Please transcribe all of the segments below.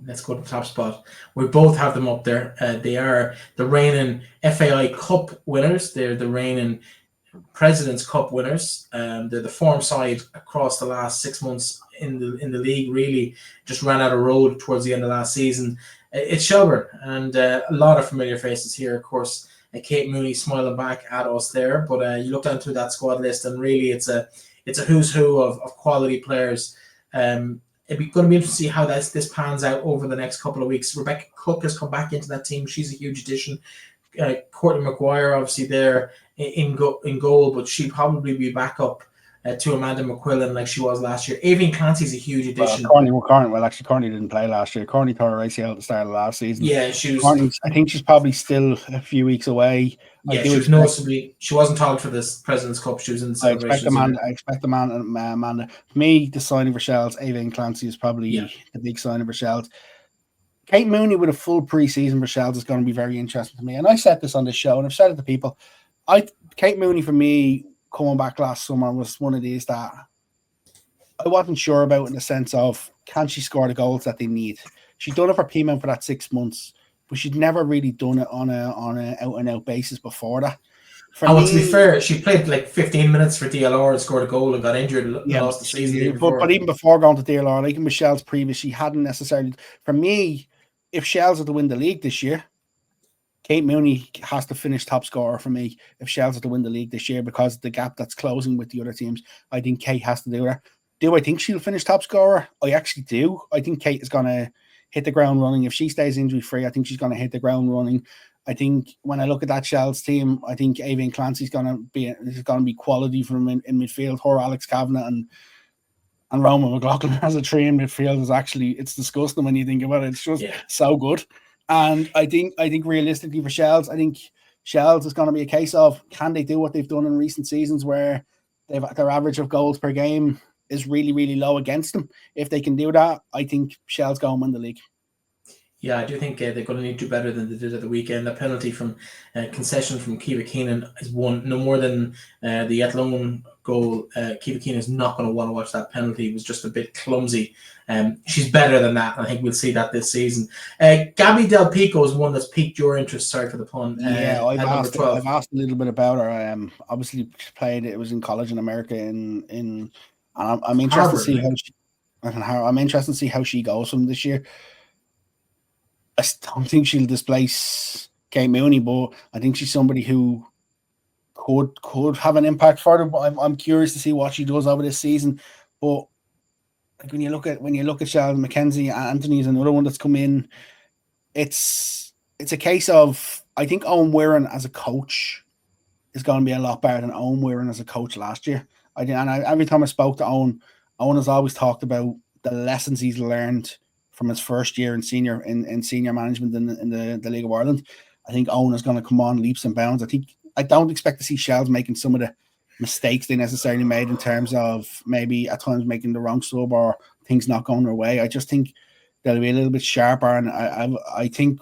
let's go to the top spot. We both have them up there. They are the reigning FAI Cup winners. They're the reigning President's Cup winners. They're the form side across the last 6 months in the league. Really, just ran out of road towards the end of last season. It's Shelbourne, and a lot of familiar faces here. Of course, Kate Mooney smiling back at us there. But you look down through that squad list, and really, it's a who's who of quality players. It'd be going to be interesting to see how this pans out over the next couple of weeks. Rebecca Cook has come back into that team. She's a huge addition. Courtney McGuire, obviously, there in goal, but she'll probably be back up to Amanda McQuillan like she was last year. Avian Clancy's a huge addition. Courtney didn't play last year. Courtney tore her ACL at the start of last season. Yeah, I think she's probably still a few weeks away. Yeah, she was noticeably. She wasn't tagged for this President's Cup. She was in the celebration. I expect Amanda. For me, the signing for Shells, Avian Clancy is probably the big signing for Shells. Kate Mooney with a full pre-season for Shells is going to be very interesting to me. And I said this on this show, and I've said it to people. Kate Mooney, for me, coming back last summer, was one of these that I wasn't sure about, in the sense of, can she score the goals that they need? She'd done it for Peamount for that 6 months, but she'd never really done it on a out-and-out basis before that. To be fair, she played like 15 minutes for DLR and scored a goal and got injured and lost the season. But even before going to DLR, like in Michelle's previous, she hadn't necessarily. For me, if Shells are to win the league this year, Kate Mooney has to finish top scorer for me if Shells are to win the league this year, because of the gap that's closing with the other teams. I think Kate has to do that. Do I think she'll finish top scorer? I actually do. I think Kate is going to hit the ground running. If she stays injury-free, I think she's going to hit the ground running. I think when I look at that Shells team, I think Avian Clancy's going to be quality from in midfield. Her, Alex Kavanagh, and Roman McLaughlin as a three in midfield is actually, it's disgusting when you think about it. It's just so good. And I think realistically for Shells, I think Shells is going to be a case of, can they do what they've done in recent seasons where their average of goals per game is really, really low against them? If they can do that, I think Shells go and win the league. Yeah, I do think they're going to need to do better than they did at the weekend. The penalty from concession from Kiva Keenan is one, no more than the Athlone goal. Kiva Keenan is not going to want to watch that penalty. It was just a bit clumsy. She's better than that. I think we'll see that this season. Gabby Del Pico is one that's piqued your interest. Sorry for the pun. I've asked a little bit about her. Obviously played. It was in college in America. I'm interested to see I'm interested to see how she goes from this year. I don't think she'll displace Kate Mooney, but I think she's somebody who could have an impact for them. But I'm curious to see what she does over this season. But like when you look at Sheldon Mackenzie, Anthony is another one that's come in. It's a case of, I think Owen Wirren as a coach is going to be a lot better than Owen Wirren as a coach last year. Every time I spoke to Owen has always talked about the lessons he's learned from his first year in senior management in the League of Ireland. I think Owen is going to come on leaps and bounds. I don't expect to see Shells making some of the mistakes they necessarily made in terms of maybe at times making the wrong sub or things not going their way. I just think they'll be a little bit sharper, and I think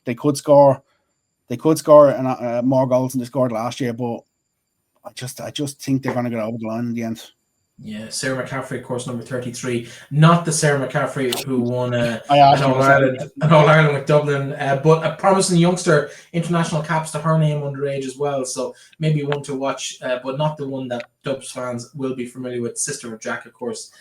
they could score more goals than they scored last year. But I just think they're going to get over the line in the end. Yeah, Sarah McCaffrey, of course, number 33. Not the Sarah McCaffrey who won an All-Ireland with Dublin, but a promising youngster, international caps to her name underage as well. So maybe one to watch, but not the one that Dubs fans will be familiar with. Sister of Jack, of course,